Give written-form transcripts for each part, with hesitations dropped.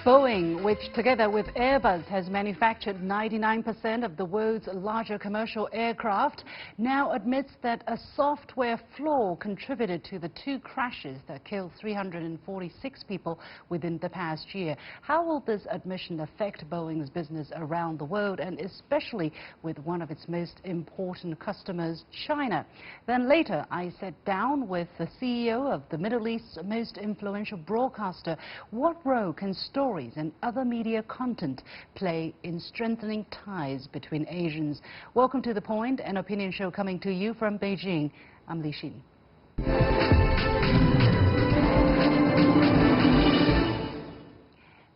Boeing, which together with Airbus has manufactured 99% of the world's larger commercial aircraft, now admits that a software flaw contributed to the two crashes that killed 346 people within the past year. How will this admission affect Boeing's business around the world, and especially with one of its most important customers, China? Then later, I sat down with the CEO of the Middle East's most influential broadcaster. What role can stories and other media content play in strengthening ties between Asians? Welcome to The Point, an opinion show coming to you from Beijing. I'm Li Xin.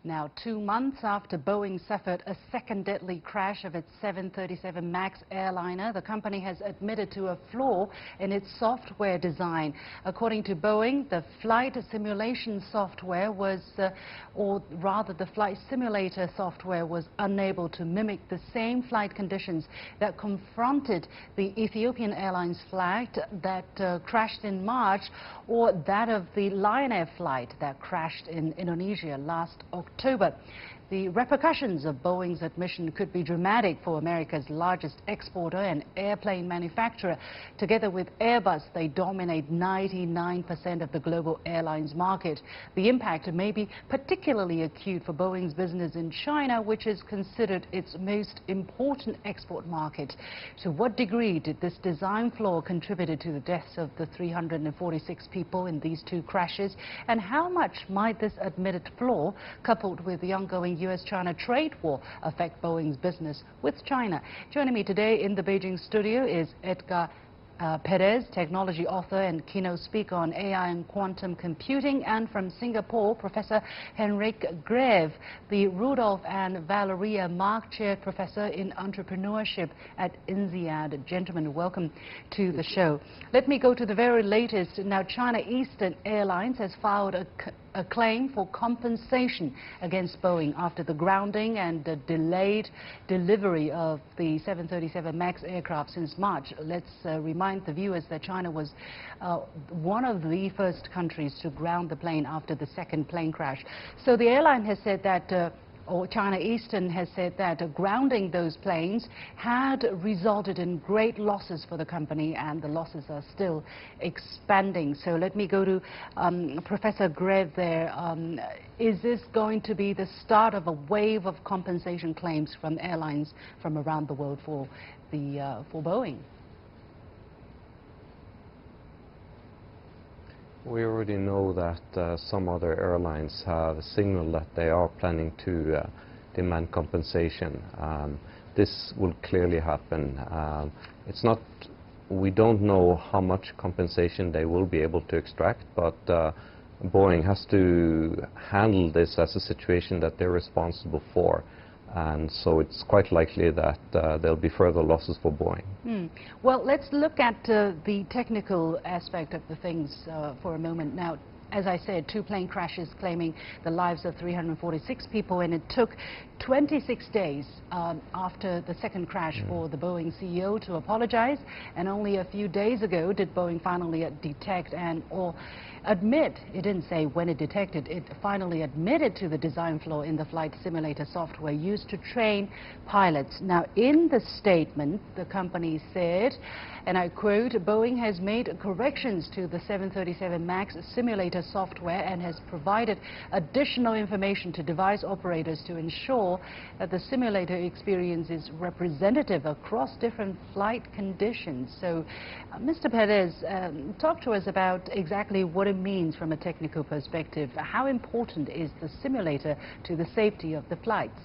Now, 2 months after Boeing suffered a second deadly crash of its 737 MAX airliner, the company has admitted to a flaw in its software design. According to Boeing, the flight simulation software was, or rather the flight simulator software was unable to mimic the same flight conditions that confronted the Ethiopian Airlines flight that crashed in March, or that of the Lion Air flight that crashed in Indonesia last October. The repercussions of Boeing's admission could be dramatic for America's largest exporter and airplane manufacturer. Together with Airbus, they dominate 99% of the global airlines market. The impact may be particularly acute for Boeing's business in China, which is considered its most important export market. To what degree did this design flaw contribute to the deaths of the 346 people in these two crashes? And how much might this admitted flaw, coupled with the ongoing U.S.-China trade war, affect Boeing's business with China? Joining me today in the Beijing studio is Edgar Perez, technology author and keynote speaker on AI and quantum computing, and from Singapore, Professor Henrich Greve, the Rudolf and Valeria Maag Chair Professor in Entrepreneurship at INSEAD. Gentlemen, welcome to the show. Let me go to the very latest. Now, China Eastern Airlines has filed a claim for compensation against Boeing after the grounding and the delayed delivery of the 737 MAX aircraft since March. Let's remind the viewers that China was one of the first countries to ground the plane after the second plane crash. So the airline has said that or China Eastern has said that grounding those planes had resulted in great losses for the company, and the losses are still expanding. So let me go to Professor Greve there. Is this going to be the start of a wave of compensation claims from airlines from around the world for Boeing? We already know that some other airlines have signaled that they are planning to demand compensation. This will clearly happen. We don't know how much compensation they will be able to extract, but Boeing has to handle this as a situation that they're responsible for. And so it's quite likely that there'll be further losses for Boeing. Well, let's look at the technical aspect of the things for a moment. Now, as I said, 2 plane crashes claiming the lives of 346 people, and it took 26 days after the second crash for the Boeing CEO to apologize, and only a few days ago did Boeing finally detect or admit, it didn't say when it detected, it finally admitted to the design flaw in the flight simulator software used to train pilots. Now, in the statement, the company said, and I quote, Boeing has made corrections to the 737 MAX simulator software and has provided additional information to device operators to ensure that the simulator experience is representative across different flight conditions. So, Mr. Perez, talk to us about exactly what it means from a technical perspective. How important is the simulator to the safety of the flights?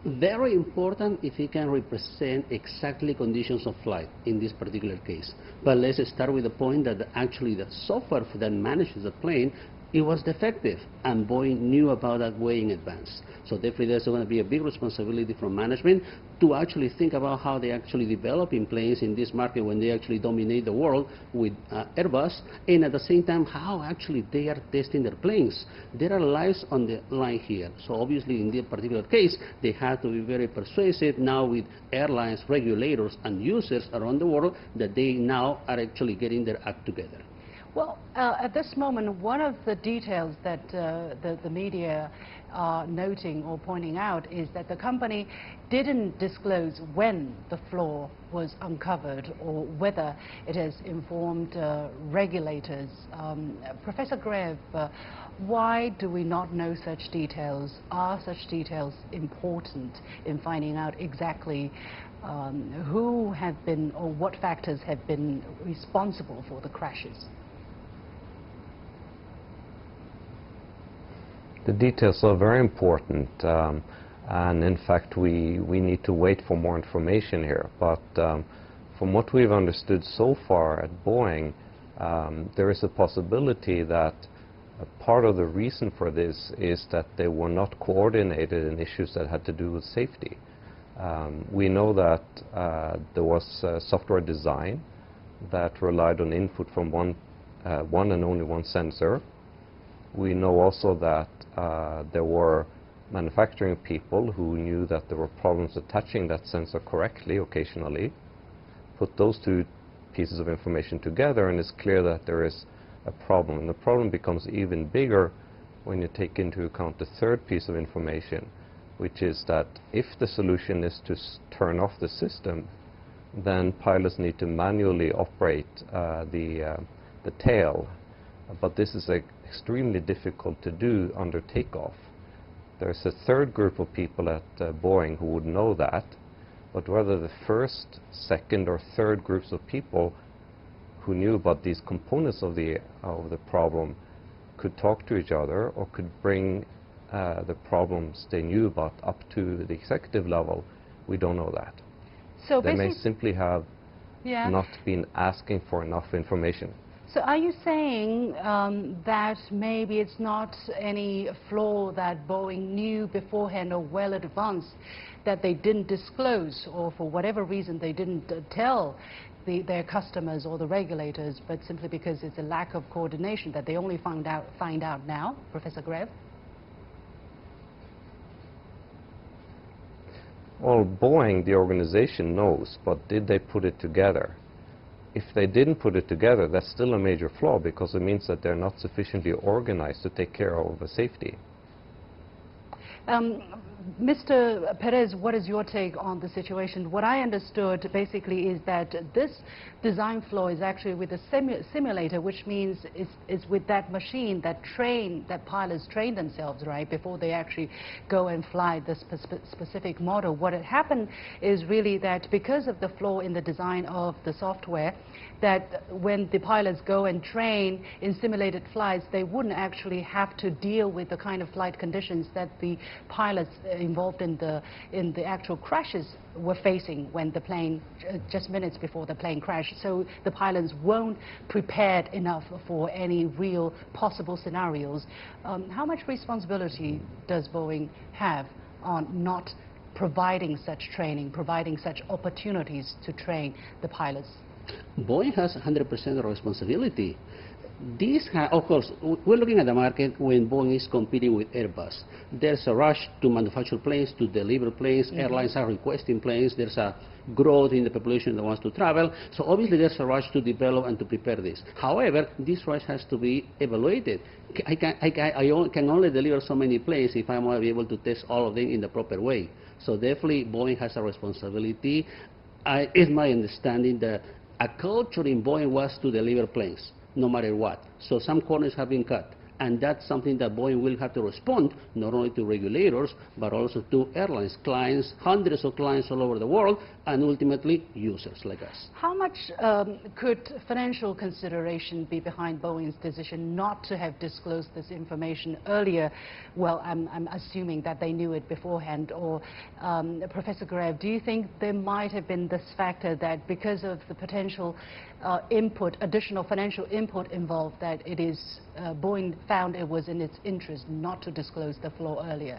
Very important if it can represent exactly conditions of flight in this particular case. But let's start with the point that actually the software that manages the plane, it was defective, and Boeing knew about that way in advance. So definitely there's going to be a big responsibility from management to actually think about how they actually developing planes in this market when they actually dominate the world with Airbus, and at the same time how actually they are testing their planes. There are lives on the line here. So obviously in this particular case they have to be very persuasive now with airlines, regulators and users around the world that they now are actually getting their act together. Well, at this moment, one of the details that the media are noting or pointing out is that the company didn't disclose when the flaw was uncovered or whether it has informed regulators. Professor Greve, why do we not know such details? Are such details important in finding out exactly who have been or what factors have been responsible for the crashes? The details are very important, and in fact we need to wait for more information here. But from what we've understood so far at Boeing, there is a possibility that part of the reason for this is that they were not coordinated in issues that had to do with safety. We know that there was software design that relied on input from one and only one sensor. We know also that there were manufacturing people who knew that there were problems attaching that sensor correctly occasionally. Put those two pieces of information together and it's clear that there is a problem. And the problem becomes even bigger when you take into account the third piece of information, which is that if the solution is to turn off the system, then pilots need to manually operate the tail. But this is extremely difficult to do under takeoff. There's a third group of people at Boeing who would know that, but whether the first, second or third groups of people who knew about these components of the problem could talk to each other or could bring the problems they knew about up to the executive level, we don't know that. So they may simply have not been asking for enough information. So are you saying that maybe it's not any flaw that Boeing knew beforehand or well advanced that they didn't disclose, or for whatever reason they didn't tell their customers or the regulators, but simply because it's a lack of coordination that they only find out now? Professor Greve? Well, Boeing, the organization, knows, but did they put it together? If they didn't put it together, that's still a major flaw because it means that they're not sufficiently organized to take care of the safety. Mr. Perez, what is your take on the situation? What I understood basically is that this design flaw is actually with a simulator, which means it's with that machine that pilots train themselves, right, before they actually go and fly this specific model. What had happened is really that because of the flaw in the design of the software, that when the pilots go and train in simulated flights, they wouldn't actually have to deal with the kind of flight conditions that the pilots involved in the actual crashes were facing when the plane, just minutes before the plane crashed. So the pilots weren't prepared enough for any real possible scenarios. How much responsibility does Boeing have on not providing such training, providing such opportunities to train the pilots? Boeing has 100% responsibility. Of course, we're looking at the market when Boeing is competing with Airbus. There's a rush to manufacture planes, to deliver planes. Airlines are requesting planes. There's a growth in the population that wants to travel. So obviously there's a rush to develop and to prepare this. However, this rush has to be evaluated. I can only deliver so many planes if I'm going to be able to test all of them in the proper way. So definitely Boeing has a responsibility. It's my understanding that a culture in Boeing was to deliver planes, no matter what. So some corners have been cut. And that's something that Boeing will have to respond, not only to regulators, but also to airlines, clients, hundreds of clients all over the world, and ultimately users like us. How much could financial consideration be behind Boeing's decision not to have disclosed this information earlier? Well, I'm assuming that they knew it beforehand. Or Professor Greve, do you think there might have been this factor that because of the potential additional financial input involved, that it is Boeing found it was in its interest not to disclose the flaw earlier?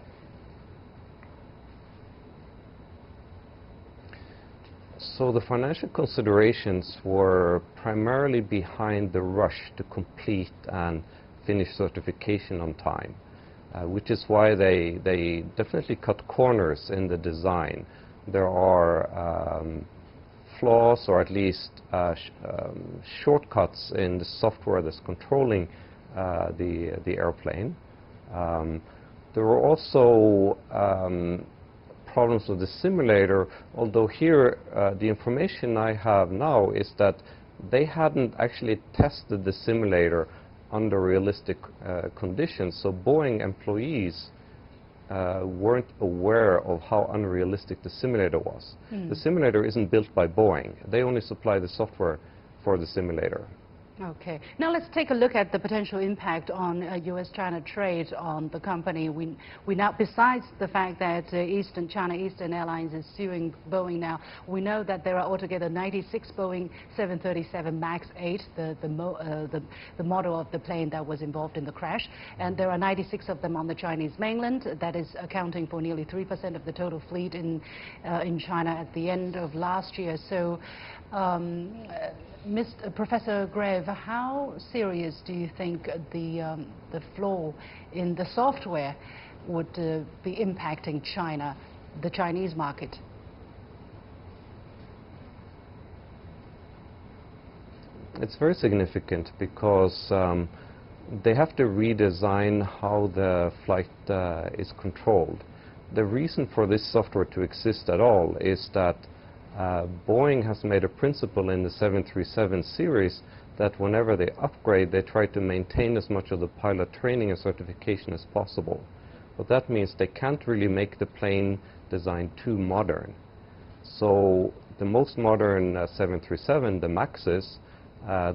So the financial considerations were primarily behind the rush to complete and finish certification on time, which is why they definitely cut corners in the design. There are flaws or at least shortcuts in the software that's controlling the airplane. There were also problems with the simulator, although here the information I have now is that they hadn't actually tested the simulator under realistic conditions, so Boeing employees weren't aware of how unrealistic the simulator was. The simulator isn't built by Boeing. They only supply the software for the simulator. Okay. Now let's take a look at the potential impact on U.S.-China trade on the company. We now, besides the fact that China Eastern Airlines is suing Boeing now, we know that there are altogether 96 Boeing 737 MAX 8, the model of the plane that was involved in the crash, and there are 96 of them on the Chinese mainland. That is accounting for nearly 3% of the total fleet in China at the end of last year. So, Professor Greve, how serious do you think the flaw in the software would be impacting China, the Chinese market? It's very significant because they have to redesign how the flight is controlled. The reason for this software to exist at all is that Boeing has made a principle in the 737 series that whenever they upgrade, they try to maintain as much of the pilot training and certification as possible. But that means they can't really make the plane design too modern. So the most modern 737, the MAXes,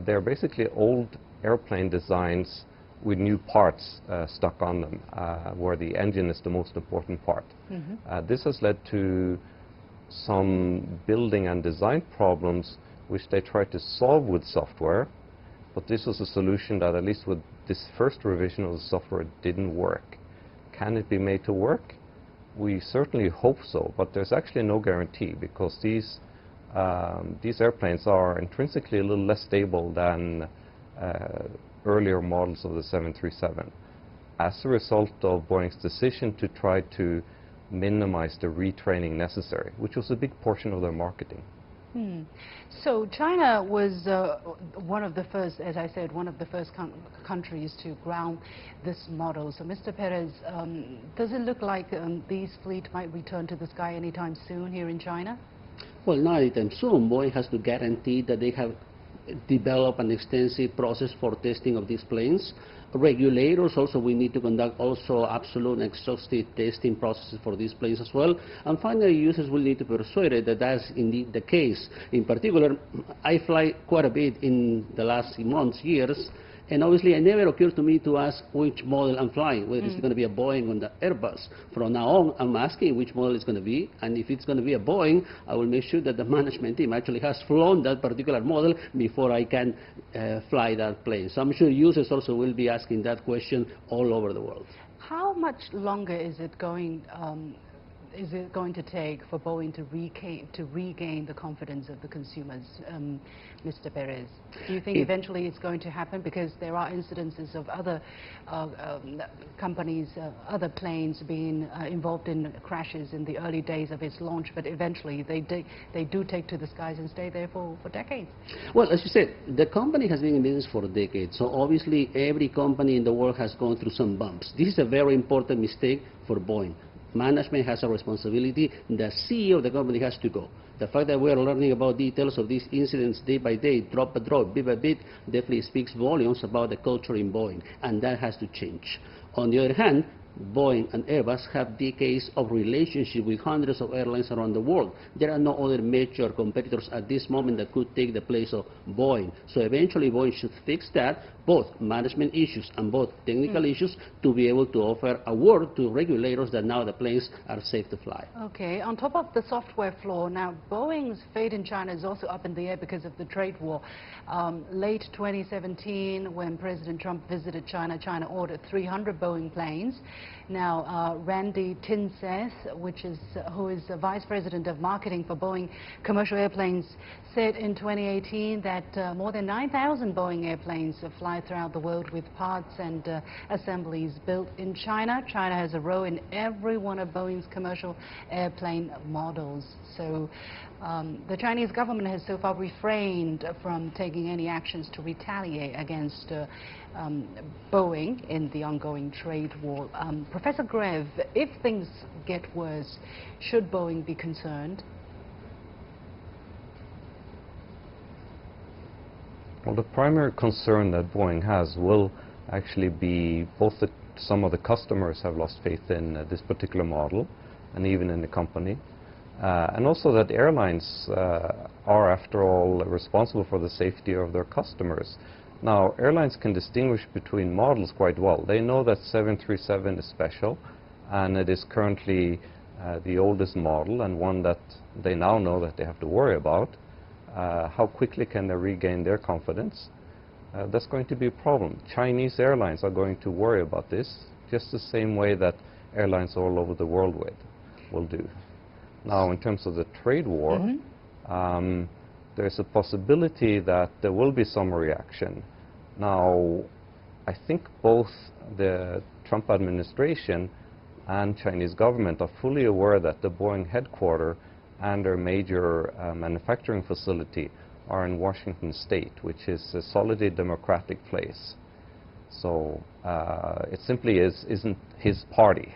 they're basically old airplane designs with new parts stuck on them, where the engine is the most important part. This has led to some building and design problems which they tried to solve with software, but this was a solution that, at least with this first revision of the software, didn't work. Can it be made to work? We certainly hope so, but there's actually no guarantee, because these airplanes are intrinsically a little less stable than earlier models of the 737. As a result of Boeing's decision to try to minimize the retraining necessary, which was a big portion of their marketing. So China was one of the first, as I said, one of the first countries to ground this model. So Mr. Perez, does it look like these fleet might return to the sky anytime soon here in China? Well, not anytime soon. Boeing has to guarantee that they have developed an extensive process for testing of these planes. Regulators also, we need to conduct also absolute and exhaustive testing processes for these planes as well. And finally, users will need to be persuaded that that's indeed the case. In particular, I fly quite a bit in the last months, years, and obviously it never occurred to me to ask which model I'm flying, whether it's going to be a Boeing or the Airbus. From now on, I'm asking which model it's going to be, and if it's going to be a Boeing, I will make sure that the management team actually has flown that particular model before I can fly that plane. So I'm sure users also will be asking that question all over the world. How much longer is it going to take for Boeing to regain the confidence of the consumers, Mr. Perez? Do you think eventually it's going to happen? Because there are incidences of other companies, other planes being involved in crashes in the early days of its launch, but eventually they do take to the skies and stay there for decades. Well, as you said, the company has been in business for decades, so obviously every company in the world has gone through some bumps. This is a very important mistake for Boeing. Management has a responsibility. The CEO of the company has to go. The fact that we are learning about details of these incidents day by day, drop by drop, bit by bit, definitely speaks volumes about the culture in Boeing, and that has to change. On the other hand, Boeing and Airbus have decades of relationship with hundreds of airlines around the world. There are no other major competitors at this moment that could take the place of Boeing. So eventually Boeing should fix that, both management issues and both technical issues, to be able to offer a word to regulators that now the planes are safe to fly. Okay, on top of the software flaw, now Boeing's fate in China is also up in the air because of the trade war. Late 2017, when President Trump visited China, China ordered 300 Boeing planes. Now, Randy Tinseth, who is the Vice President of Marketing for Boeing Commercial Airplanes, said in 2018 that more than 9,000 Boeing airplanes fly throughout the world with parts and assemblies built in China. China has a role in every one of Boeing's commercial airplane models. So the Chinese government has so far refrained from taking any actions to retaliate against Boeing in the ongoing trade war. Professor Greve, if things get worse, should Boeing be concerned? Well, the primary concern that Boeing has will actually be both that some of the customers have lost faith in this particular model and even in the company. And also that airlines are, after all, responsible for the safety of their customers. Now, airlines can distinguish between models quite well. They know that 737 is special, and it is currently the oldest model, and one that they now know that they have to worry about. How quickly can they regain their confidence? That's going to be a problem. Chinese airlines are going to worry about this, just the same way that airlines all over the world will do. Now, in terms of the trade war, there's a possibility that there will be some reaction. Now, I think both the Trump administration and Chinese government are fully aware that the Boeing headquarters and their major manufacturing facility are in Washington State, which is a solidly democratic place. So it simply isn't his party.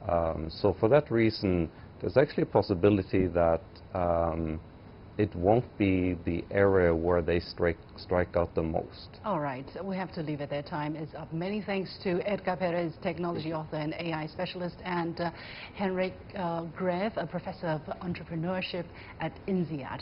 So for that reason, there's actually a possibility that it won't be the area where they strike out the most. All right, we have to leave it there. Time is up. Many thanks to Edgar Perez, technology author and AI specialist, and Henrich Greve, a professor of entrepreneurship at INSEAD.